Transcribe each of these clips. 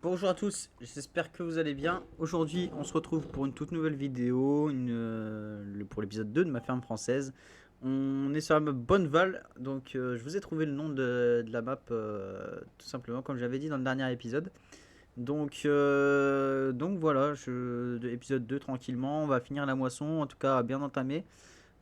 Bonjour à tous, j'espère que vous allez bien. Aujourd'hui, on se retrouve pour une toute nouvelle vidéo, pour l'épisode 2 de ma ferme française. On est sur la map Bonneval, donc je vous ai trouvé le nom de la map tout simplement comme j'avais dit dans le dernier épisode. Donc voilà, épisode 2 tranquillement, on va finir la moisson, en tout cas bien entamée,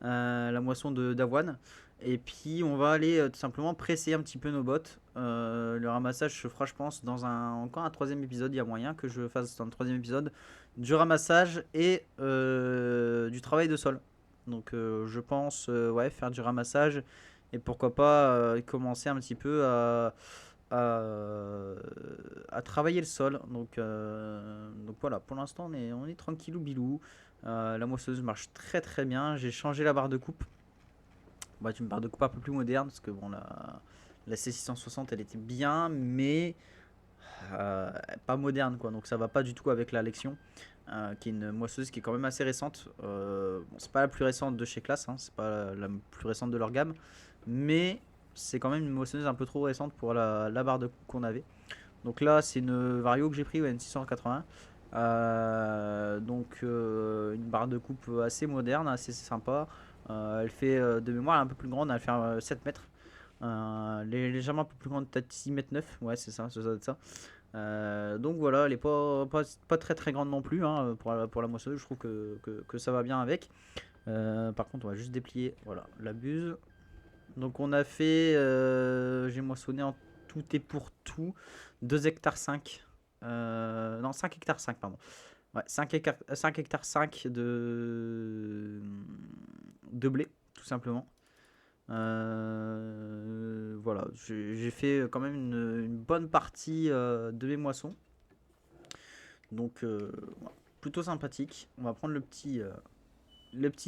la moisson d'avoine. Et puis on va aller tout simplement presser un petit peu nos bottes. Le ramassage se fera je pense dans encore un troisième épisode. Il y a moyen que je fasse dans le troisième épisode du ramassage et du travail de sol. Donc je pense ouais, faire du ramassage et pourquoi pas commencer un petit peu à, à travailler le sol. Donc voilà, pour l'instant on est tranquillou bilou. La moissonneuse marche très très bien. J'ai changé la barre de coupe. Bah, tu me barre de coupe un peu plus moderne parce que bon, la C660 elle était bien, mais pas moderne quoi. Donc ça va pas du tout avec la Lexion, qui est une moissonneuse qui est quand même assez récente. Bon, c'est pas la plus récente de chez Classe, hein, c'est pas la plus récente de leur gamme, mais c'est quand même une moissonneuse un peu trop récente pour la barre de coupe qu'on avait. Donc là, c'est une Vario que j'ai pris, ouais, une 680. Une barre de coupe assez moderne, assez sympa. Elle fait de mémoire un peu plus grande, elle fait 7 mètres. Légèrement un peu plus grande, peut-être 6 mètres 9. Ouais, c'est ça, ça doit être ça. Donc voilà, elle est pas très très grande non plus, hein, pour la moissonneuse. Je trouve que ça va bien avec. Par contre, on va juste déplier, voilà, la buse. Donc on a fait, j'ai moissonné en tout et pour tout 2 hectares 5. Non, 5 hectares 5, pardon. Ouais, 5 hectares 5 de blé, tout simplement. Voilà, j'ai fait quand même une bonne partie de mes moissons. Donc, voilà, plutôt sympathique. On va prendre le petit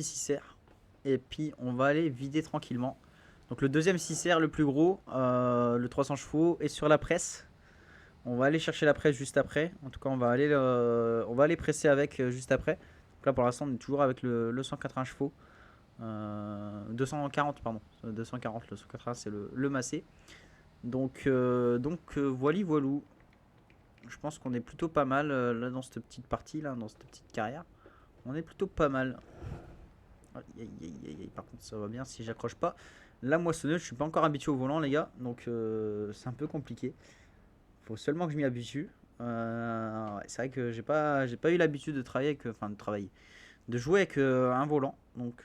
6 et puis on va aller vider tranquillement. Donc le deuxième 6 le plus gros, le 300 chevaux, est sur la presse. On va aller chercher la presse juste après. En tout cas, on va aller presser avec juste après. Donc là, pour l'instant, on est toujours avec le 180 chevaux. 240, pardon. 240, le 180, c'est le massé. Voili voilou. Je pense qu'on est plutôt pas mal là dans cette petite partie, là, dans cette petite carrière. On est plutôt pas mal. Aïe, aïe, aïe, aïe. Par contre, ça va bien si j'accroche pas. La moissonneuse, je suis pas encore habitué au volant, les gars. Donc, c'est un peu compliqué. Faut seulement que je m'y habitue. Ouais, c'est vrai que j'ai pas eu l'habitude de travailler enfin de travailler, de jouer avec un volant. Donc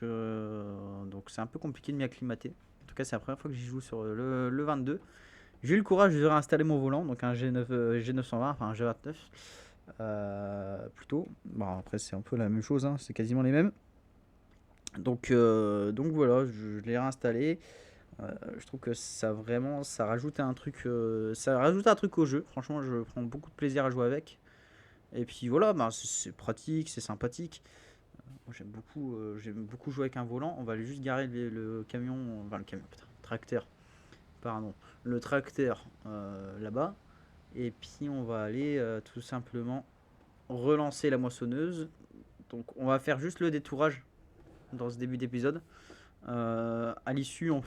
c'est un peu compliqué de m'y acclimater. En tout cas, c'est la première fois que j'y joue sur le 22. J'ai eu le courage de réinstaller mon volant, donc un G920, enfin un G29 plutôt. Bon, après, c'est un peu la même chose, hein, c'est quasiment les mêmes. Donc voilà, je l'ai réinstallé. Je trouve que ça rajoute un truc au jeu. Franchement, je prends beaucoup de plaisir à jouer avec. Et puis voilà, bah, c'est pratique, c'est sympathique. Moi, j'aime beaucoup jouer avec un volant. On va aller juste garer le camion, enfin le camion, putain, tracteur, pardon, le tracteur là-bas. Et puis on va aller tout simplement relancer la moissonneuse. Donc on va faire juste le détourage dans ce début d'épisode. À l'issue, on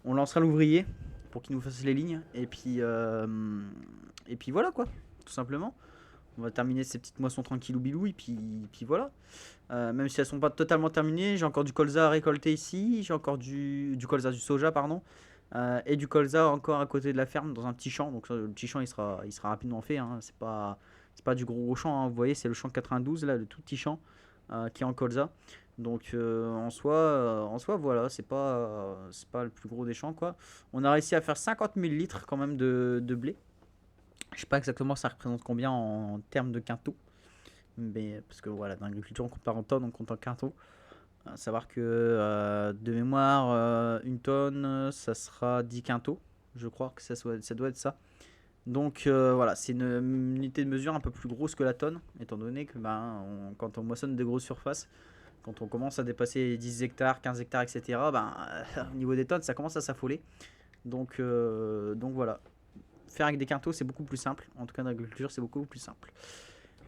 lancera l'ouvrier pour qu'il nous fasse les lignes. Et puis voilà quoi, tout simplement. On va terminer ces petites moissons tranquillou bilou et puis voilà. Même si elles sont pas totalement terminées, j'ai encore du colza à récolter ici. J'ai encore du colza, du soja, pardon. Et du colza encore à côté de la ferme dans un petit champ. Donc le petit champ il sera rapidement fait, hein. C'est pas du gros champ, hein. Vous voyez, c'est le champ 92 là, le tout petit champ qui est en colza. Donc en soi voilà, c'est pas le plus gros des champs quoi. On a réussi à faire 50 000 litres quand même de blé. Je sais pas exactement ça représente combien en termes de quintaux. Mais parce que voilà, dans l'agriculture on compte pas en tonnes, on compte en quintaux. Savoir que de mémoire, une tonne, ça sera 10 quintaux. Je crois que ça doit être ça. Donc voilà, c'est une unité de mesure un peu plus grosse que la tonne, étant donné que quand on moissonne des grosses surfaces, quand on commence à dépasser les 10 hectares, 15 hectares, etc., au niveau des tonnes, ça commence à s'affoler. Donc voilà, faire avec des quintaux, c'est beaucoup plus simple. En tout cas, dans l'agriculture, c'est beaucoup plus simple.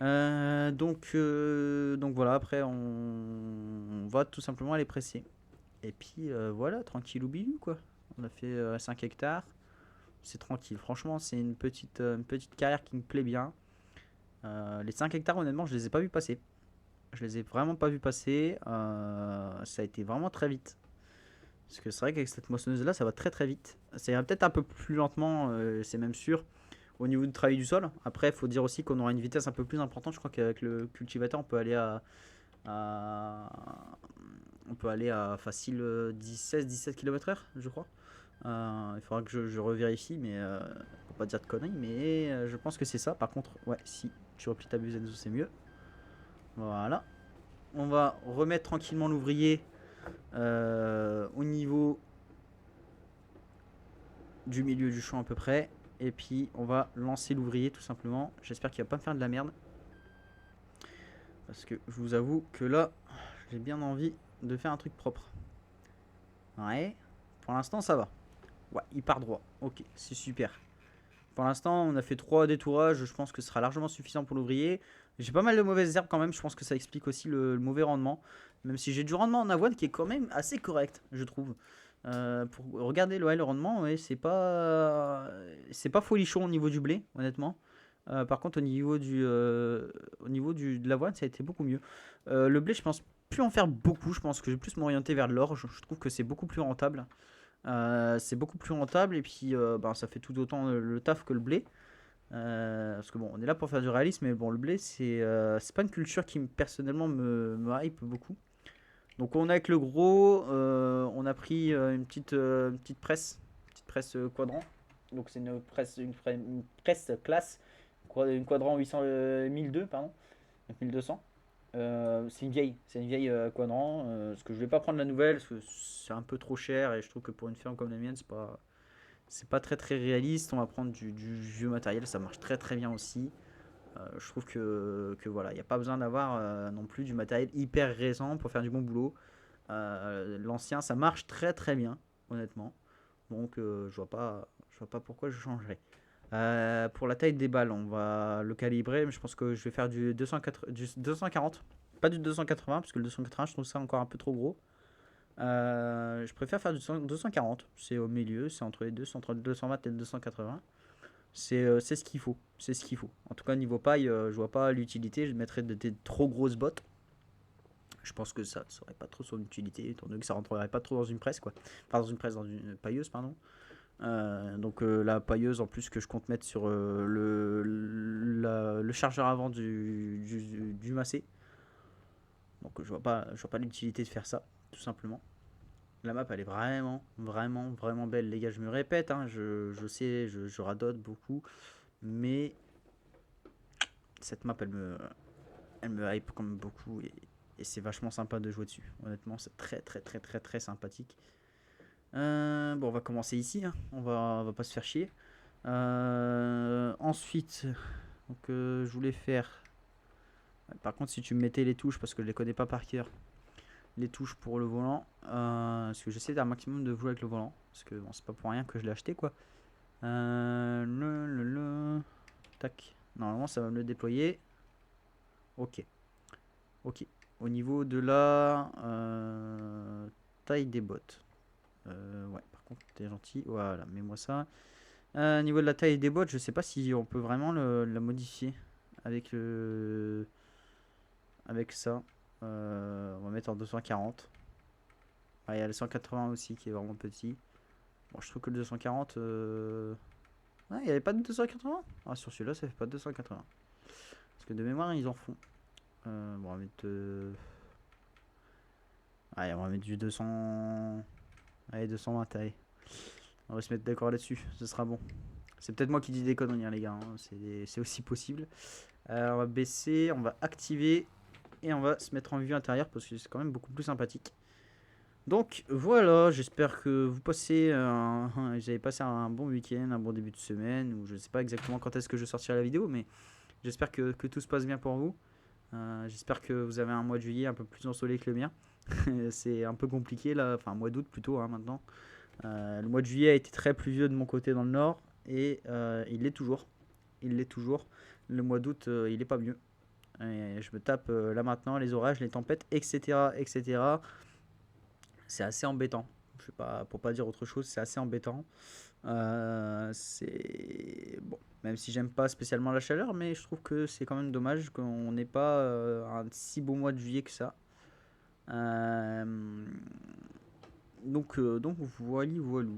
Donc voilà, après, on va tout simplement aller presser. Et puis voilà, tranquille ou bilou, quoi. On a fait 5 hectares. C'est tranquille. Franchement, c'est une petite carrière qui me plaît bien. Les 5 hectares, honnêtement, je les ai pas vus passer. Je les ai vraiment pas vus passer. Ça a été vraiment très vite. Parce que c'est vrai qu'avec cette moissonneuse là, ça va très très vite. Ça ira peut-être un peu plus lentement, c'est même sûr, au niveau du travail du sol. Après, il faut dire aussi qu'on aura une vitesse un peu plus importante. Je crois qu'avec le cultivateur, à- on peut aller à facile 16-17 km/h, je crois. Il faudra que je revérifie, mais pour pas dire de conneries, mais je pense que c'est ça. Par contre, ouais, si tu replies ta Enzo, c'est mieux. Voilà. On va remettre tranquillement l'ouvrier au niveau du milieu du champ à peu près. Et puis on va lancer l'ouvrier tout simplement. J'espère qu'il va pas me faire de la merde. Parce que je vous avoue que là, j'ai bien envie de faire un truc propre. Ouais, pour l'instant ça va. Ouais, il part droit. Ok, c'est super. Pour l'instant, on a fait 3 détourages. Je pense que ce sera largement suffisant pour l'ouvrier. J'ai pas mal de mauvaises herbes quand même. Je pense que ça explique aussi le mauvais rendement. Même si j'ai du rendement en avoine qui est quand même assez correct, je trouve. Pour regarder le rendement, ouais, c'est pas folichon au niveau du blé, honnêtement. Par contre, au niveau de l'avoine, ça a été beaucoup mieux. Le blé, je pense plus en faire beaucoup. Je pense que je vais plus m'orienter vers l'orge. Je trouve que c'est beaucoup plus rentable. C'est beaucoup plus rentable et puis ben, ça fait tout autant le taf que le blé. Parce que bon, on est là pour faire du réalisme, mais bon, le blé, c'est pas une culture qui personnellement me hype beaucoup. Donc on a avec le gros, on a pris une petite presse quadrant. Donc c'est une presse classe, une quadrant 800, 1002, pardon, donc 1200. C'est une vieille quadrant. Parce que je vais pas prendre la nouvelle, parce que c'est un peu trop cher et je trouve que pour une ferme comme la mienne, c'est pas très très réaliste. On va prendre du vieux matériel, ça marche très très bien aussi. Je trouve que voilà, il n'y a pas besoin d'avoir non plus du matériel hyper récent pour faire du bon boulot. L'ancien, ça marche très très bien, honnêtement. Donc je vois pas pourquoi je changerais. Pour la taille des balles, on va le calibrer, mais je pense que je vais faire du 240, pas du 280, parce que le 280, je trouve ça encore un peu trop gros. Je préfère faire du 240, c'est au milieu, c'est entre les deux, c'est entre le 220 et le 280. C'est ce qu'il faut, c'est ce qu'il faut. En tout cas, niveau paille, je vois pas l'utilité, je mettrais des trop grosses bottes. Je pense que ça serait pas trop son utilité, étant donné que ça rentrerait pas trop dans une presse, quoi. Enfin, dans une presse, dans une pailleuse, pardon. Donc la pailleuse en plus que je compte mettre sur le chargeur avant du massé. Donc je vois pas l'utilité de faire ça, tout simplement. La map elle est vraiment, vraiment, vraiment belle les gars. Je me répète, hein, je sais, je radote beaucoup. Mais cette map elle me hype comme beaucoup et c'est vachement sympa de jouer dessus. Honnêtement c'est très très très très très sympathique. Bon on va commencer ici, hein. On va pas se faire chier. Ensuite, donc, je voulais faire. Par contre, si tu me mettais les touches, parce que je les connais pas par cœur, les touches pour le volant, parce que j'essaie d'un maximum de jouer avec le volant, parce que bon, c'est pas pour rien que je l'ai acheté quoi. Tac. Normalement, ça va me le déployer. Ok. Ok. Au niveau de la taille des bottes. Ouais, par contre, t'es gentil. Voilà, mets-moi ça. Au niveau de la taille des bottes, je sais pas si on peut vraiment la modifier avec avec ça. On va mettre en 240. Ah, il y a le 180 aussi qui est vraiment petit. Bon, je trouve que le 240. Ah, il n'y avait pas de 280. Ah, sur celui-là, ça fait pas de 280. Parce que de mémoire, ils en font. Bon, on va mettre. Allez, on va mettre du 200. Allez, 220, allez. On va se mettre d'accord là-dessus, ce sera bon. C'est peut-être moi qui dis des conneries, hein, les gars, hein. C'est aussi possible. On va baisser, on va activer et on va se mettre en vue intérieure parce que c'est quand même beaucoup plus sympathique. Donc voilà, j'espère que vous avez passé un bon week-end, un bon début de semaine, ou je ne sais pas exactement quand est-ce que je sortirai la vidéo, mais j'espère que tout se passe bien pour vous. J'espère que vous avez un mois de juillet un peu plus ensoleillé que le mien. C'est un peu compliqué là, enfin mois d'août plutôt hein, maintenant. Le mois de juillet a été très pluvieux de mon côté dans le nord et il l'est toujours. Il l'est toujours. Le mois d'août, il est pas mieux. Et je me tape là maintenant les orages, les tempêtes, etc., etc. C'est assez embêtant. Je sais pas, pour pas dire autre chose, c'est assez embêtant. C'est bon, même si j'aime pas spécialement la chaleur, mais je trouve que c'est quand même dommage qu'on n'ait pas un si beau mois de juillet que ça. Euh, donc voilà, voilà.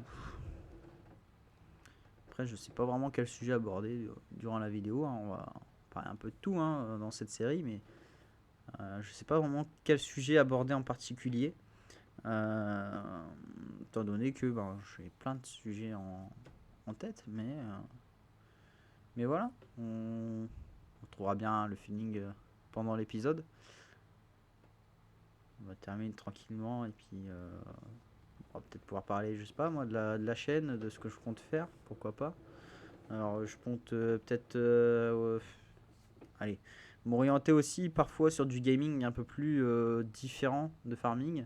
Après, je sais pas vraiment quel sujet aborder durant la vidéo, hein. On va parler un peu de tout, hein, dans cette série, mais je sais pas vraiment quel sujet aborder en particulier. Euh, Étant donné que ben, j'ai plein de sujets en tête, mais voilà, on trouvera bien le feeling pendant l'épisode. On va terminer tranquillement et puis on va peut-être pouvoir parler, je sais pas moi, de la chaîne, de ce que je compte faire, pourquoi pas. Alors je compte peut-être, allez, m'orienter aussi parfois sur du gaming un peu plus différent de farming.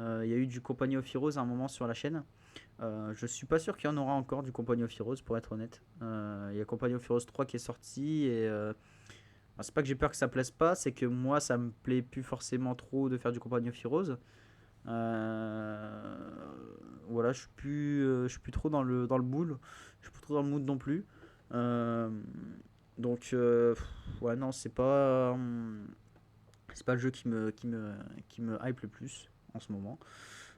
Il y a eu du Company of Heroes à un moment sur la chaîne. Je suis pas sûr qu'il y en aura encore du Company of Heroes pour être honnête. Il y a Company of Heroes 3 qui est sorti et c'est pas que j'ai peur que ça plaise pas, c'est que moi ça me plaît plus forcément trop de faire du Company of Heroes. Euh, voilà, je suis plus trop dans le mood. Je suis plus trop dans le mood non plus. Euh, ouais, non, c'est pas le jeu qui me hype le plus en ce moment.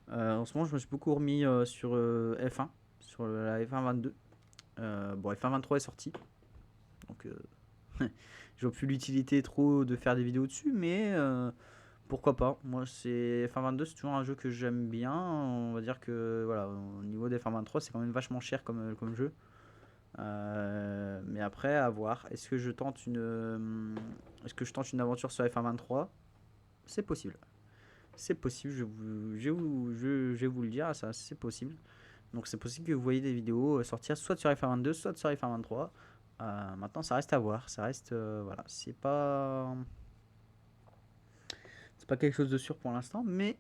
En ce moment, je me suis beaucoup remis sur F1, sur la F1 22. Bon, F1 23 est sorti, donc je vois plus l'utilité trop de faire des vidéos dessus, mais pourquoi pas. Moi, c'est F1 22, c'est toujours un jeu que j'aime bien. On va dire que voilà, au niveau des F1 23, c'est quand même vachement cher comme jeu. Mais après, à voir. Est-ce que je tente une aventure sur F1 23? C'est possible. C'est possible, je vais vous le dire, ça, c'est possible. Donc c'est possible que vous voyez des vidéos sortir soit sur F1 22, soit sur F1 23. Maintenant, ça reste à voir. Ça reste, voilà, c'est pas quelque chose de sûr pour l'instant, mais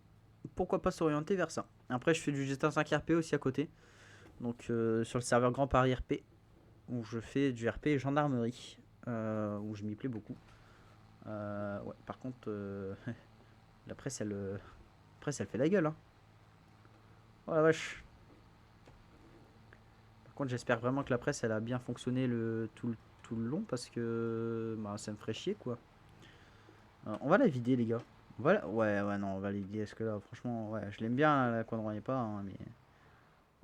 pourquoi pas s'orienter vers ça. Après, je fais du GTA 5 RP aussi à côté. Donc sur le serveur Grand Paris RP, où je fais du RP gendarmerie, où je m'y plais beaucoup. Ouais, par contre, la presse, elle fait la gueule, hein. Oh la vache. Par contre, j'espère vraiment que la presse, elle a bien fonctionné tout le long parce que bah, ça me ferait chier, quoi. On va la vider, les gars. Ouais, ouais, non, on va la vider. Est-ce que là, franchement, ouais, je l'aime bien, la Quadron pas, hein, mais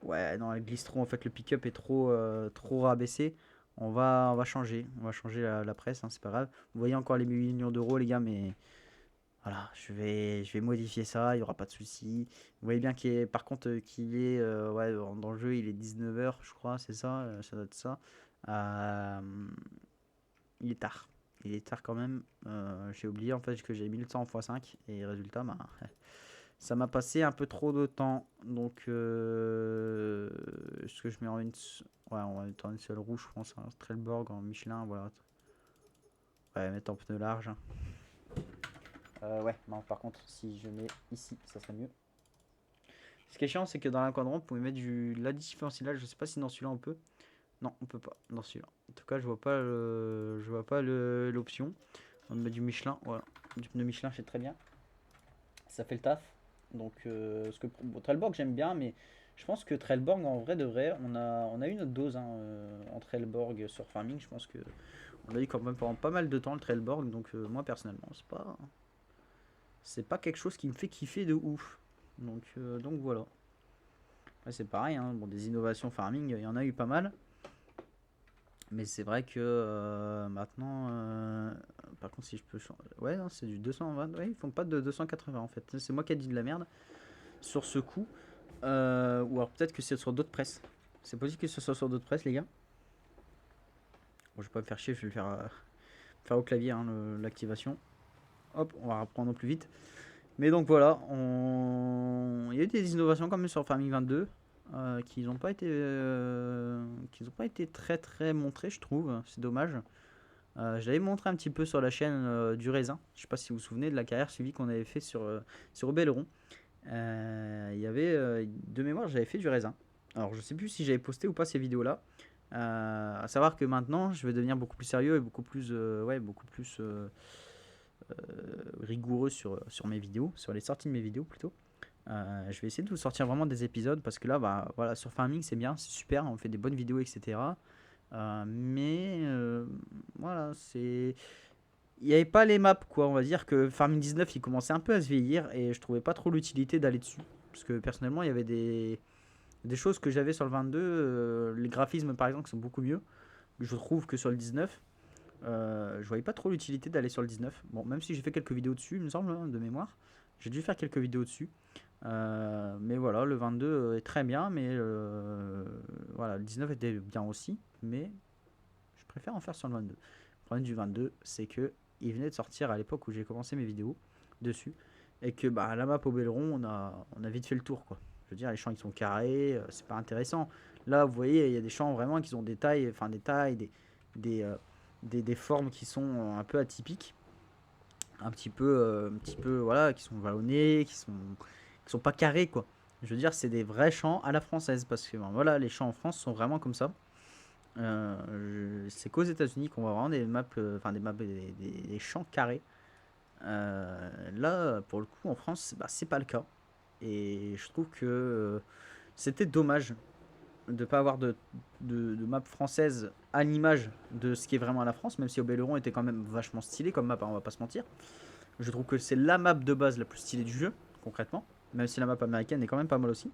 ouais, non, elle glisse trop. En fait, le pick-up est trop rabaissé. On va changer. On va changer la presse, hein, c'est pas grave. Vous voyez encore les millions d'euros, les gars, mais voilà, je vais modifier ça, il n'y aura pas de souci. Vous voyez bien par contre, ouais, dans le jeu, il est 19h, je crois, c'est ça, ça doit être ça. Euh, il est tard. Il est tard quand même. J'ai oublié en fait que j'ai mis le temps en x5 et résultat, bah, ça m'a passé un peu trop de temps. Donc, est-ce que je mets en une. Ouais, on va mettre en une seule roue, je pense. Un Strelborg en Michelin, voilà. Ouais, mettre en pneu large, hein. Ouais, non, par contre, si je mets ici, ça serait mieux. Ce qui est chiant, c'est que dans l'enquadrant, vous pouvez mettre du l'additif ensilage. Je sais pas si dans celui-là on peut. Non, on peut pas dans celui-là. En tout cas, je vois pas l'option. On va mettre du Michelin, voilà. Du pneu Michelin, c'est très bien. Ça fait le taf. Donc, bon, Trelleborg, j'aime bien, mais je pense que Trelleborg, en vrai de vrai, on a eu notre dose, hein, en Trelleborg sur Farming. Je pense que on l'a eu quand même pendant pas mal de temps, le Trelleborg. Donc, moi, personnellement, c'est pas quelque chose qui me fait kiffer de ouf. Donc voilà. Ouais, c'est pareil, hein. Bon, des innovations farming, il y en a eu pas mal. Mais c'est vrai que maintenant, par contre, si je peux changer. Ouais, non, c'est du 220. Ouais, ils font pas de 280 en fait. C'est moi qui ai dit de la merde sur ce coup. Ou alors peut-être que c'est sur d'autres presses. C'est possible que ce soit sur d'autres presses, les gars. Bon, je vais pas me faire chier, je vais le faire au clavier, hein, l'activation. Hop, on va reprendre au plus vite. Mais donc voilà, il y a eu des innovations quand même sur Farming 22 qui n'ont pas été très très montrées, je trouve. C'est dommage. Je l'avais montré un petit peu sur la chaîne du raisin. Je sais pas si vous vous souvenez de la carrière suivie qu'on avait fait sur Belleron. Il y avait de mémoire, j'avais fait du raisin. Alors je sais plus si j'avais posté ou pas ces vidéos-là. À savoir que maintenant, je vais devenir beaucoup plus sérieux et beaucoup plus rigoureux sur mes vidéos, sur les sorties de mes vidéos plutôt. Je vais essayer de vous sortir vraiment des épisodes parce que là, bah, voilà, sur Farming, c'est bien, c'est super, on fait des bonnes vidéos, etc. Mais voilà, il n'y avait pas les maps, quoi. On va dire que Farming 19, il commençait un peu à se vieillir et je trouvais pas trop l'utilité d'aller dessus. Parce que personnellement, il y avait des choses que j'avais sur le 22. Les graphismes, par exemple, qui sont beaucoup mieux, je trouve, que sur le 19. Je voyais pas trop l'utilité d'aller sur le 19. Bon, même si j'ai fait quelques vidéos dessus, il me semble, hein, de mémoire. J'ai dû faire quelques vidéos dessus. Mais voilà, le 22 est très bien, mais voilà, le 19 était bien aussi, mais je préfère en faire sur le 22. Le problème du 22, c'est que il venait de sortir à l'époque où j'ai commencé mes vidéos dessus, et que bah, la map au Belleron, on a vite fait le tour, quoi. Je veux dire, les champs ils sont carrés, c'est pas intéressant. Là, vous voyez, il y a des champs vraiment qui ont des tailles, enfin des, euh, des formes qui sont un peu atypiques, un petit peu, voilà, qui sont vallonnés, qui sont pas carrés, quoi. Je veux dire, c'est des vrais champs à la française, parce que ben, voilà, les champs en France sont vraiment comme ça. C'est qu'aux États-Unis qu'on voit vraiment des maps, enfin des maps, des champs carrés. Là, pour le coup, en France, bah, c'est pas le cas. Et je trouve que c'était dommage de pas avoir de map française à l'image de ce qui est vraiment à la France, même si Obéleron était quand même vachement stylé comme map, hein, on va pas se mentir. Je trouve que c'est la map de base la plus stylée du jeu, concrètement. Même si la map américaine est quand même pas mal aussi.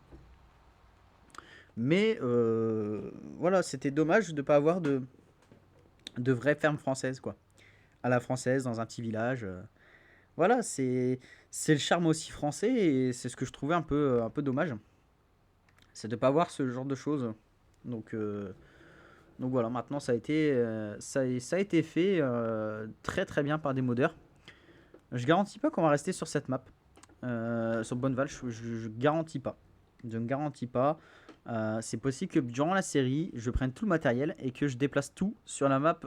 Mais voilà, c'était dommage de ne pas avoir de vraies fermes françaises, quoi. À la française, dans un petit village. Voilà, c'est le charme aussi français et c'est ce que je trouvais un peu dommage. C'est de ne pas avoir ce genre de choses. Donc, euh, donc voilà, maintenant ça a été fait très très bien par des modeurs. Je garantis pas qu'on va rester sur cette map. Sur Bonneval, je garantis pas. Je ne garantis pas. C'est possible que durant la série, je prenne tout le matériel et que je déplace tout sur la map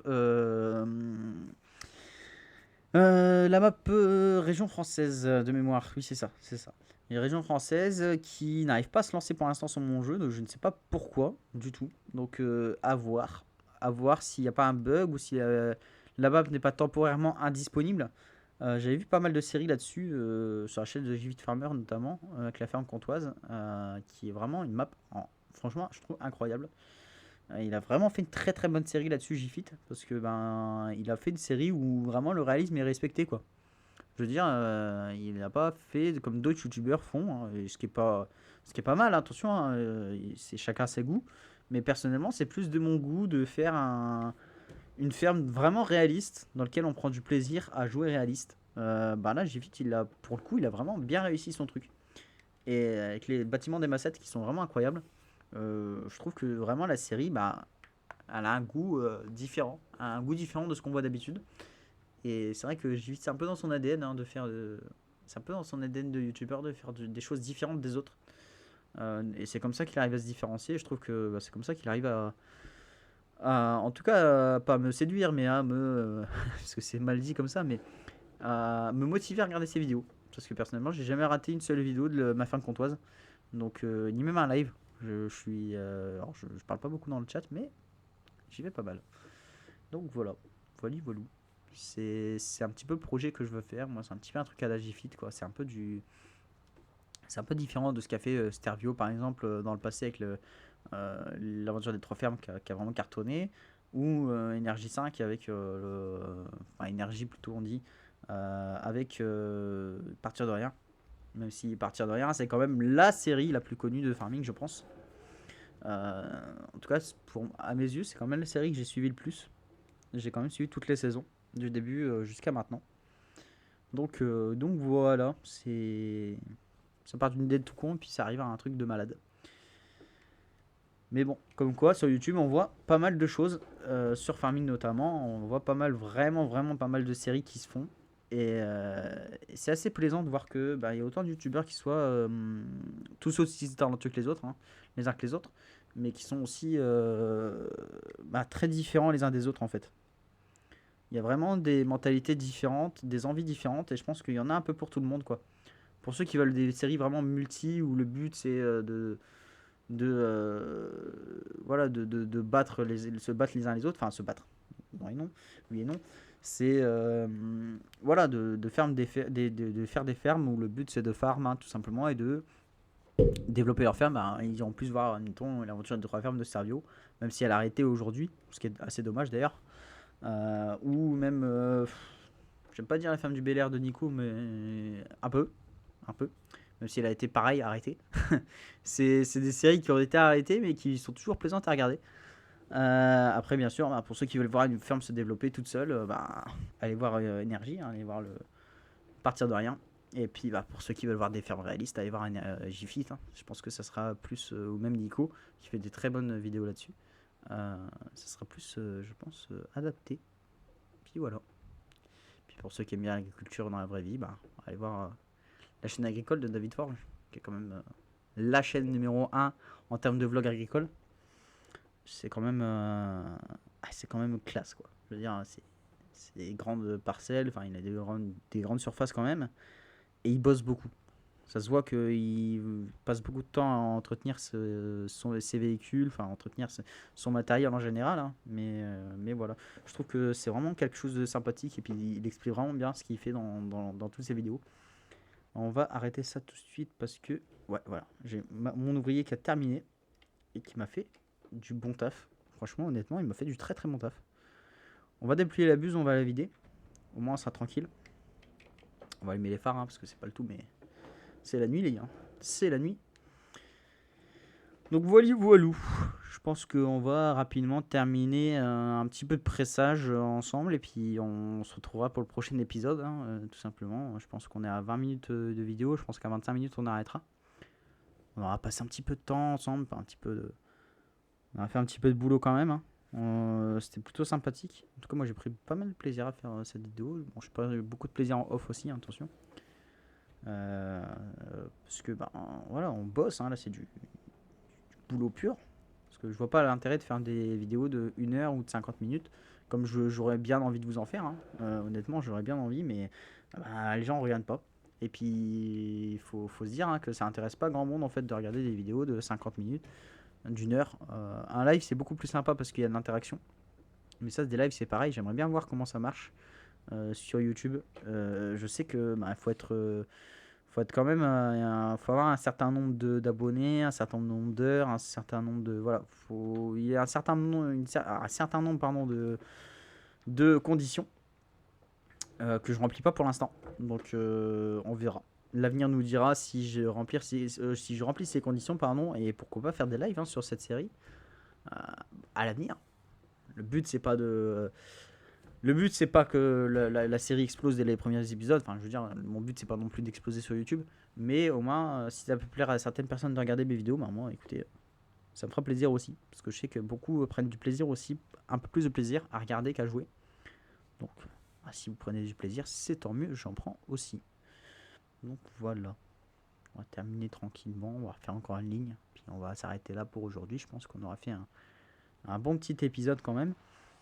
région française de mémoire. Oui, c'est ça, c'est ça. Les régions françaises qui n'arrivent pas à se lancer pour l'instant sur mon jeu, donc je ne sais pas pourquoi du tout. Donc à voir s'il n'y a pas un bug ou si la map n'est pas temporairement indisponible. J'avais vu pas mal de séries là-dessus, sur la chaîne de J8 Farmer notamment, avec la ferme comtoise, qui est vraiment une map, franchement, je trouve incroyable. Il a vraiment fait une très très bonne série là-dessus, J-Fit, parce que ben, il a fait une série où vraiment le réalisme est respecté, quoi. Je veux dire, il n'a pas fait comme d'autres youtubeurs font, hein, et ce qui est pas mal, attention, hein, c'est chacun ses goûts. Mais personnellement, c'est plus de mon goût de faire une ferme vraiment réaliste, dans laquelle on prend du plaisir à jouer réaliste. Bah là, J-Fit, pour le coup, il a vraiment bien réussi son truc. Et avec les bâtiments des Massettes qui sont vraiment incroyables, je trouve que vraiment la série, bah, elle a un goût différent, un goût différent de ce qu'on voit d'habitude. Et c'est vrai que c'est un peu dans son ADN, hein, de faire c'est un peu dans son ADN de youtubeur de faire des choses différentes des autres. Et c'est comme ça qu'il arrive à se différencier. Je trouve que bah, c'est comme ça qu'il arrive en tout cas, pas à me séduire, mais à me, parce que c'est mal dit comme ça, mais à me motiver à regarder ses vidéos. Parce que personnellement, j'ai jamais raté une seule vidéo de ma ferme comtoise. Donc, ni même un live. Je suis. Alors, je parle pas beaucoup dans le chat, mais j'y vais pas mal. Donc voilà. Voilà, voilà. C'est un petit peu le projet que je veux faire. Moi, c'est un petit peu un truc à la Gfit, quoi. C'est un peu différent de ce qu'a fait Stervio, par exemple, dans le passé avec l'aventure des trois fermes qui a vraiment cartonné. Ou Energy 5 avec enfin, Énergie plutôt, on dit. Avec Partir de rien. Même si Partir de rien, c'est quand même la série la plus connue de farming, je pense. En tout cas, à mes yeux, c'est quand même la série que j'ai suivi le plus. J'ai quand même suivi toutes les saisons, du début jusqu'à maintenant. Donc voilà, ça part d'une idée de tout con, et puis ça arrive à un truc de malade. Mais bon, comme quoi, sur YouTube, on voit pas mal de choses, sur Farming notamment. On voit pas mal, vraiment, vraiment pas mal de séries qui se font. Et c'est assez plaisant de voir que bah, y a autant de youtubeurs qui soient tous aussi talentueux que les autres, hein, les uns que les autres, mais qui sont aussi bah, très différents les uns des autres en fait. Il y a vraiment des mentalités différentes, des envies différentes, et je pense qu'il y en a un peu pour tout le monde, quoi. Pour ceux qui veulent des séries vraiment multi, où le but c'est de, voilà, de battre se battre les uns les autres, enfin se battre, non et non, oui et non. C'est voilà, de faire des fermes où le but c'est de farm, hein, tout simplement, et de développer leur ferme. Bah, ils iront plus voir l'aventure de 3 fermes de Servio, même si elle a arrêté aujourd'hui, ce qui est assez dommage d'ailleurs. Ou même, j'aime pas dire la ferme du Bel Air de Nico, mais un peu, même si elle a été pareil arrêtée. C'est des séries qui ont été arrêtées, mais qui sont toujours plaisantes à regarder. Après, bien sûr, bah, pour ceux qui veulent voir une ferme se développer toute seule, bah, allez voir Énergie, hein, allez voir le partir de rien. Et puis, bah, pour ceux qui veulent voir des fermes réalistes, allez voir Gfit, hein. Je pense que ça sera plus, ou même Nico, qui fait des très bonnes vidéos là-dessus. Ça sera plus, je pense, adapté. Puis voilà. Puis pour ceux qui aiment bien l'agriculture dans la vraie vie, bah, allez voir la chaîne agricole de David Forge, qui est quand même la chaîne numéro 1 en termes de vlog agricole. C'est quand même classe, quoi. Je veux dire, c'est des grandes parcelles, enfin il a des grandes surfaces quand même, et il bosse beaucoup. Ça se voit qu'il passe beaucoup de temps à entretenir ses véhicules, enfin entretenir son matériel en général, hein. Mais voilà, je trouve que c'est vraiment quelque chose de sympathique, et puis il explique vraiment bien ce qu'il fait dans toutes ses vidéos. On va arrêter ça tout de suite parce que, ouais, voilà, j'ai mon ouvrier qui a terminé et qui m'a fait du bon taf. Franchement, honnêtement, il m'a fait du très très bon taf. On va dépluyer la buse, on va la vider. Au moins, on sera tranquille. On va allumer les phares, hein, parce que c'est pas le tout, mais c'est la nuit, les gars. C'est la nuit. Donc voilà, voilou. Je pense qu'on va rapidement terminer un petit peu de pressage ensemble, et puis on se retrouvera pour le prochain épisode, hein, tout simplement. Je pense qu'on est à 20 minutes de vidéo. Je pense qu'à 25 minutes, on arrêtera. On aura passé un petit peu de temps ensemble, on a fait un petit peu de boulot quand même, hein. C'était plutôt sympathique. En tout cas, moi j'ai pris pas mal de plaisir à faire cette vidéo. Bon, j'ai pas eu beaucoup de plaisir en off aussi, hein, attention. Parce que, bah, voilà, on bosse, hein, là c'est du boulot pur. Parce que je vois pas l'intérêt de faire des vidéos de 1 heure ou de 50 minutes, comme j'aurais bien envie de vous en faire, hein. Honnêtement, j'aurais bien envie, mais bah, les gens ne regardent pas. Et puis, il faut se dire, hein, que ça intéresse pas grand monde en fait de regarder des vidéos de 50 minutes, d'une heure. Un live, c'est beaucoup plus sympa parce qu'il y a de l'interaction. Mais ça, des lives, c'est pareil. J'aimerais bien voir comment ça marche sur YouTube. Je sais que bah, faut être quand même, faut avoir un certain nombre d'abonnés, un certain nombre d'heures, un certain nombre de voilà. Il y a un certain nombre, un certain nombre pardon, de conditions que je remplis pas pour l'instant. Donc on verra. L'avenir nous dira si je remplis ces conditions, pardon, et pourquoi pas faire des lives, hein, sur cette série à l'avenir. Le but c'est pas de Le but c'est pas que la série explose dès les premiers épisodes. Enfin, je veux dire, mon but c'est pas non plus d'exploser sur YouTube, mais au moins si ça peut plaire à certaines personnes de regarder mes vidéos, bah moi, écoutez, ça me fera plaisir aussi, parce que je sais que beaucoup prennent du plaisir aussi, un peu plus de plaisir à regarder qu'à jouer. Donc, si vous prenez du plaisir, c'est tant mieux, j'en prends aussi. Donc voilà, on va terminer tranquillement, on va faire encore une ligne, puis on va s'arrêter là pour aujourd'hui. Je pense qu'on aura fait un bon petit épisode quand même.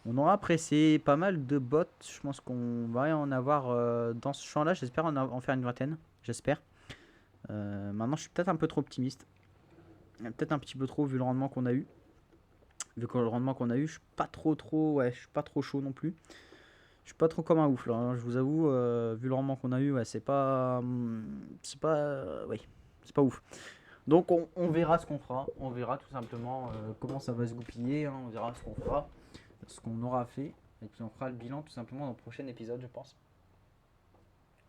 On aura pressé pas mal de bots. Je pense qu'on va en avoir dans ce champ-là. J'espère en faire une vingtaine. J'espère. Maintenant, je suis peut-être un peu trop optimiste. Peut-être un petit peu trop vu le rendement qu'on a eu. Vu que le rendement qu'on a eu, je suis pas trop ouais, je suis pas trop chaud non plus. Je suis pas trop comme un ouf là, hein, je vous avoue. Vu le rendement qu'on a eu, ouais, c'est pas, oui, c'est pas ouf. Donc on verra ce qu'on fera. On verra tout simplement comment ça va se goupiller, hein. On verra ce qu'on fera, ce qu'on aura fait, et puis on fera le bilan tout simplement dans le prochain épisode, je pense.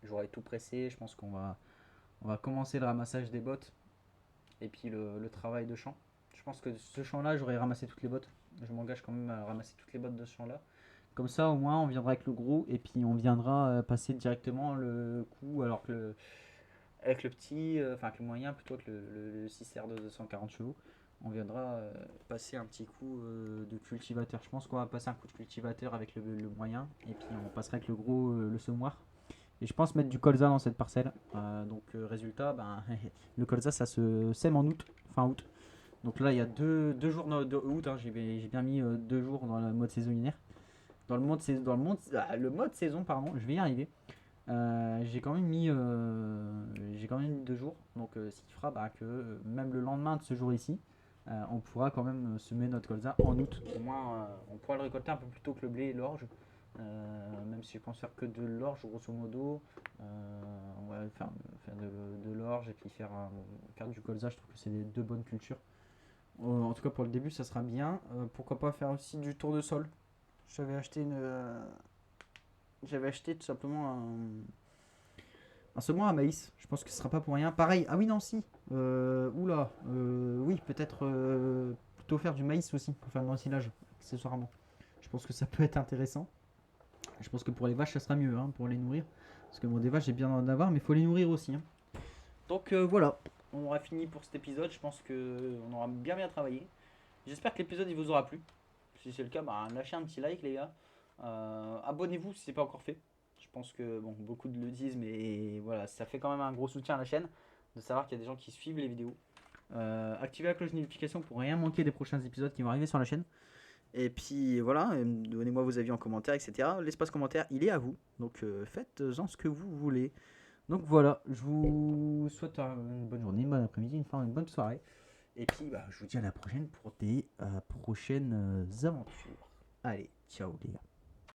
J'aurai tout pressé. Je pense on va commencer le ramassage des bottes et puis le travail de champ. Je pense que ce champ-là, j'aurais ramassé toutes les bottes. Je m'engage quand même à ramasser toutes les bottes de ce champ-là. Comme ça, au moins, on viendra avec le gros et puis on viendra passer directement le coup, alors que avec le petit, enfin avec le moyen plutôt que le 6R de 240 chevaux, on viendra passer un petit coup de cultivateur. Je pense qu'on va passer un coup de cultivateur avec le moyen, et puis on passera avec le gros, le semoir. Et je pense mettre du colza dans cette parcelle. Donc résultat, ben, le colza ça se sème en août, fin août. Donc là il y a deux jours de août, hein. J'ai bien mis 2 jours dans le mode saisonnière. Le mode saison, pardon, je vais y arriver. J'ai quand même mis 2 jours. Donc ce qui fera bah, que même le lendemain de ce jour ici, on pourra quand même semer notre colza en août. Au moins, on pourra le récolter un peu plus tôt que le blé et l'orge. Même si je pense faire que de l'orge, grosso modo. On va faire de l'orge et puis faire du colza. Je trouve que c'est les deux bonnes cultures. En tout cas, pour le début, ça sera bien. Pourquoi pas faire aussi du tour de sol. J'avais acheté tout simplement un second à maïs. Je pense que ce sera pas pour rien. Pareil, ah oui, non, si. Oui, peut-être plutôt faire du maïs aussi pour faire de l'ensilage, accessoirement. Je pense que ça peut être intéressant. Je pense que pour les vaches, ça sera mieux pour les nourrir. Parce que bon, des vaches, j'ai bien en avoir, mais il faut les nourrir aussi. Donc voilà, on aura fini pour cet épisode. Je pense qu'on aura bien travaillé. J'espère que l'épisode il vous aura plu. Si c'est le cas, lâchez un petit like, les gars. Abonnez-vous si ce n'est pas encore fait. Je pense que beaucoup de le disent, mais voilà, ça fait quand même un gros soutien à la chaîne de savoir qu'il y a des gens qui suivent les vidéos. Activez la cloche de notification pour rien manquer des prochains épisodes qui vont arriver sur la chaîne. Et puis voilà, donnez-moi vos avis en commentaire, etc. L'espace commentaire, il est à vous. Donc faites-en ce que vous voulez. Donc voilà, je vous souhaite une bonne journée, une bonne après-midi, une bonne soirée. Et puis je vous dis à la prochaine pour des prochaines aventures. Allez, ciao les gars.